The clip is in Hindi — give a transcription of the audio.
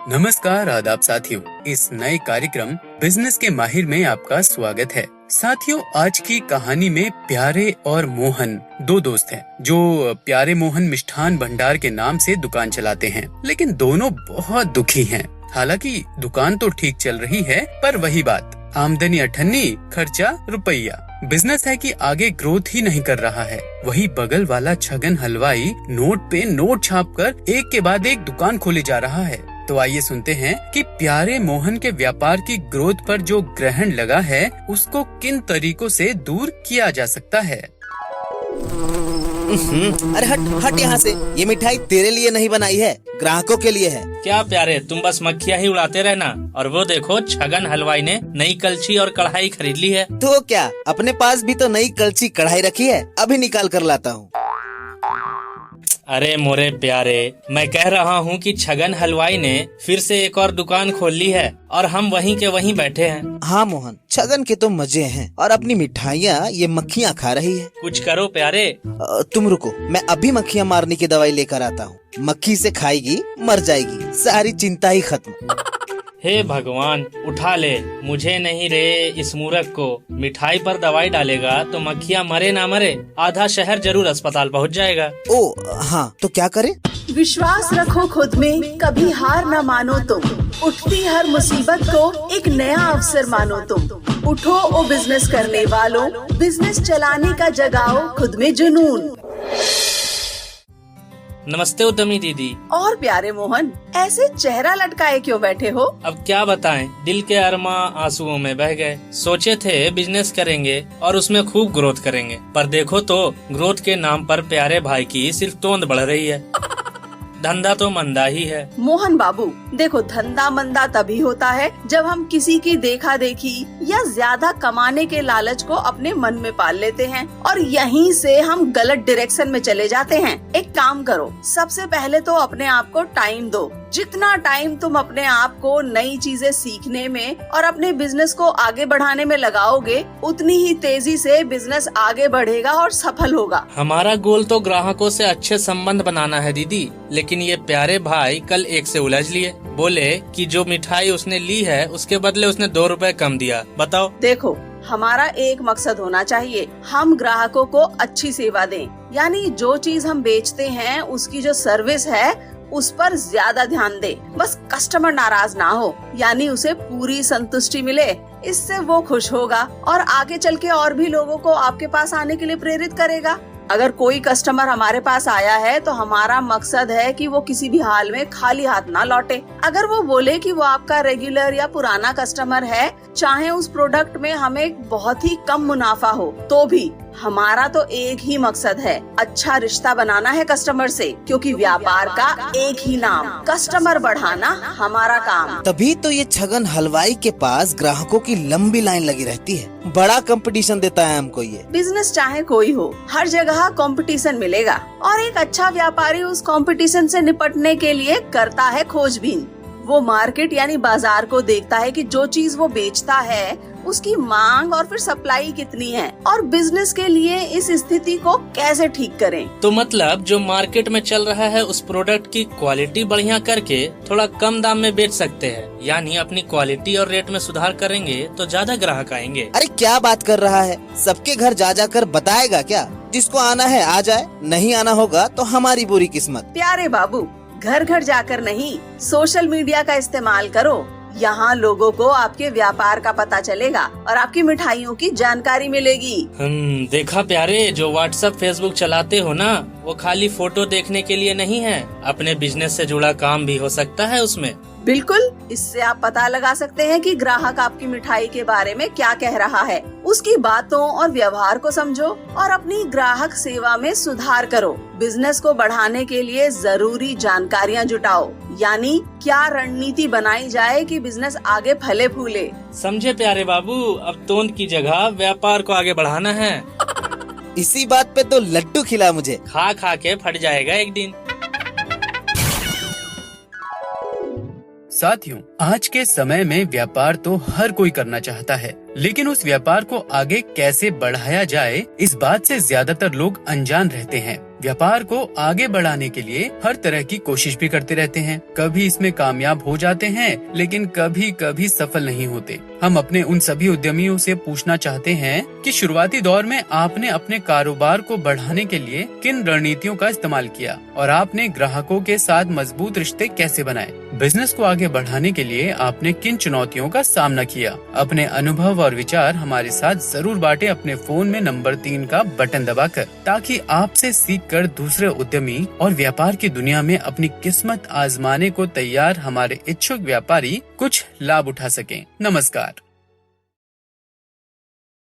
नमस्कार, आदाब साथियों। इस नए कार्यक्रम बिजनेस के माहिर में आपका स्वागत है। साथियों, आज की कहानी में प्यारे और मोहन दो दोस्त हैं जो प्यारे मोहन मिष्ठान भंडार के नाम से दुकान चलाते हैं, लेकिन दोनों बहुत दुखी हैं। हालांकि दुकान तो ठीक चल रही है, पर वही बात, आमदनी अठन्नी, खर्चा रुपया। बिजनेस है कि आगे ग्रोथ ही नहीं कर रहा है। वही बगल वाला छगन हलवाई नोट पे नोट छापकर एक के बाद एक दुकान खोले जा रहा है। तो आइए सुनते हैं कि प्यारे मोहन के व्यापार की ग्रोथ पर जो ग्रहण लगा है, उसको किन तरीकों से दूर किया जा सकता है। अरे हट हट यहाँ से। ये मिठाई तेरे लिए नहीं बनाई है, ग्राहकों के लिए है। क्या प्यारे, तुम बस मक्खियाँ ही उड़ाते रहना। और वो देखो, छगन हलवाई ने नई कलछी और कढ़ाई खरीद ली है। तो क्या, अपने पास भी तो नई कलछी कढ़ाई रखी है, अभी निकाल कर लाता हूँ। अरे मोरे प्यारे, मैं कह रहा हूँ कि छगन हलवाई ने फिर से एक और दुकान खोल ली है और हम वहीं के वहीं बैठे हैं। हाँ मोहन, छगन के तो मजे हैं और अपनी मिठाइयाँ ये मक्खियाँ खा रही है। कुछ करो प्यारे। तुम रुको, मैं अभी मक्खियाँ मारने की दवाई लेकर आता हूँ। मक्खी से खाएगी मर जाएगी, सारी चिंता ही खत्म। हे भगवान, उठा ले मुझे नहीं रे, इस मूर्ख को। मिठाई पर दवाई डालेगा तो मक्खियाँ मरे ना मरे, आधा शहर जरूर अस्पताल पहुँच जाएगा। ओ हाँ, तो क्या करे? विश्वास रखो खुद में, कभी हार न मानो तुम। उठती हर मुसीबत को एक नया अवसर मानो तुम। उठो ओ बिजनेस करने वालों, बिजनेस चलाने का जगाओ खुद में जुनून। नमस्ते उद्यमी दीदी। और प्यारे मोहन, ऐसे चेहरा लटकाए क्यों बैठे हो? अब क्या बताएं, दिल के अरमा आंसुओं में बह गए। सोचे थे बिजनेस करेंगे और उसमें खूब ग्रोथ करेंगे, पर देखो तो ग्रोथ के नाम पर प्यारे भाई की सिर्फ तोंद बढ़ रही है। धंधा तो मंदा ही है। मोहन बाबू देखो, धंधा मंदा तभी होता है जब हम किसी की देखा देखी या ज्यादा कमाने के लालच को अपने मन में पाल लेते हैं और यहीं से हम गलत डायरेक्शन में चले जाते हैं। एक काम करो, सबसे पहले तो अपने आप को टाइम दो। जितना टाइम तुम अपने आप को नई चीजें सीखने में और अपने बिजनेस को आगे बढ़ाने में लगाओगे, उतनी ही तेजी से बिजनेस आगे बढ़ेगा और सफल होगा। हमारा गोल तो ग्राहकों से अच्छे संबंध बनाना है दीदी, लेकिन ये प्यारे भाई कल एक से उलझ लिए। बोले कि जो मिठाई उसने ली है उसके बदले उसने 2 रुपए कम दिया। बताओ। देखो, हमारा एक मकसद होना चाहिए, हम ग्राहकों को अच्छी सेवा दें। यानी जो चीज हम बेचते हैं उसकी जो सर्विस है उस पर ज्यादा ध्यान दे। बस कस्टमर नाराज ना हो, यानी उसे पूरी संतुष्टि मिले। इससे वो खुश होगा और आगे चल के और भी लोगों को आपके पास आने के लिए प्रेरित करेगा। अगर कोई कस्टमर हमारे पास आया है तो हमारा मकसद है कि वो किसी भी हाल में खाली हाथ ना लौटे। अगर वो बोले कि वो आपका रेगुलर या पुराना कस्टमर है, चाहे उस प्रोडक्ट में हमें बहुत ही कम मुनाफा हो, तो भी हमारा तो एक ही मकसद है, अच्छा रिश्ता बनाना है कस्टमर से, क्योंकि व्यापार का एक ही नाम, कस्टमर बढ़ाना हमारा काम। तभी तो ये छगन हलवाई के पास ग्राहकों की लंबी लाइन लगी रहती है। बड़ा कंपटीशन देता है हमको ये। बिजनेस चाहे कोई हो, हर जगह कंपटीशन मिलेगा और एक अच्छा व्यापारी उस कंपटीशन से निपटने के लिए करता है खोजबीन। वो मार्केट यानी बाजार को देखता है कि जो चीज वो बेचता है उसकी मांग और फिर सप्लाई कितनी है और बिजनेस के लिए इस स्थिति को कैसे ठीक करें। तो मतलब जो मार्केट में चल रहा है उस प्रोडक्ट की क्वालिटी बढ़िया करके थोड़ा कम दाम में बेच सकते हैं। यानी अपनी क्वालिटी और रेट में सुधार करेंगे तो ज्यादा ग्राहक आएंगे। अरे क्या बात कर रहा है, सबके घर जा जाकर बताएगा क्या? जिसको आना है आ जाए, नहीं आना होगा तो हमारी बुरी किस्मत। प्यारे बाबू, घर घर जाकर नहीं, सोशल मीडिया का इस्तेमाल करो। यहाँ लोगों को आपके व्यापार का पता चलेगा और आपकी मिठाइयों की जानकारी मिलेगी। देखा प्यारे, जो व्हाट्सएप फेसबुक चलाते हो ना, वो खाली फोटो देखने के लिए नहीं है, अपने बिजनेस से जुड़ा काम भी हो सकता है उसमें। बिल्कुल, इससे आप पता लगा सकते हैं कि ग्राहक आपकी मिठाई के बारे में क्या कह रहा है। उसकी बातों और व्यवहार को समझो और अपनी ग्राहक सेवा में सुधार करो। बिजनेस को बढ़ाने के लिए जरूरी जानकारियाँ जुटाओ, यानी क्या रणनीति बनाई जाए कि बिजनेस आगे फले फूले। समझे प्यारे बाबू, अब तोंद की जगह व्यापार को आगे बढ़ाना है। इसी बात पे तो लड्डू खिला मुझे। खा खा के फट जाएगा एक दिन। साथियों, आज के समय में व्यापार तो हर कोई करना चाहता है, लेकिन उस व्यापार को आगे कैसे बढ़ाया जाए, इस बात से ज्यादातर लोग अनजान रहते हैं। व्यापार को आगे बढ़ाने के लिए हर तरह की कोशिश भी करते रहते हैं। कभी इसमें कामयाब हो जाते हैं, लेकिन कभी कभी सफल नहीं होते। हम अपने उन सभी उद्यमियों से पूछना चाहते हैं कि शुरुआती दौर में आपने अपने कारोबार को बढ़ाने के लिए किन रणनीतियों का इस्तेमाल किया और आपने ग्राहकों के साथ मजबूत रिश्ते कैसे बनाए। बिजनेस को आगे बढ़ाने के लिए आपने किन चुनौतियों का सामना किया। अपने अनुभव और विचार हमारे साथ जरूर बांटें अपने फोन में नंबर 3 का बटन दबाकर, ताकि आपसे सीखकर दूसरे उद्यमी और व्यापार की दुनिया में अपनी किस्मत आजमाने को तैयार हमारे इच्छुक व्यापारी कुछ लाभ उठा सकें। नमस्कार।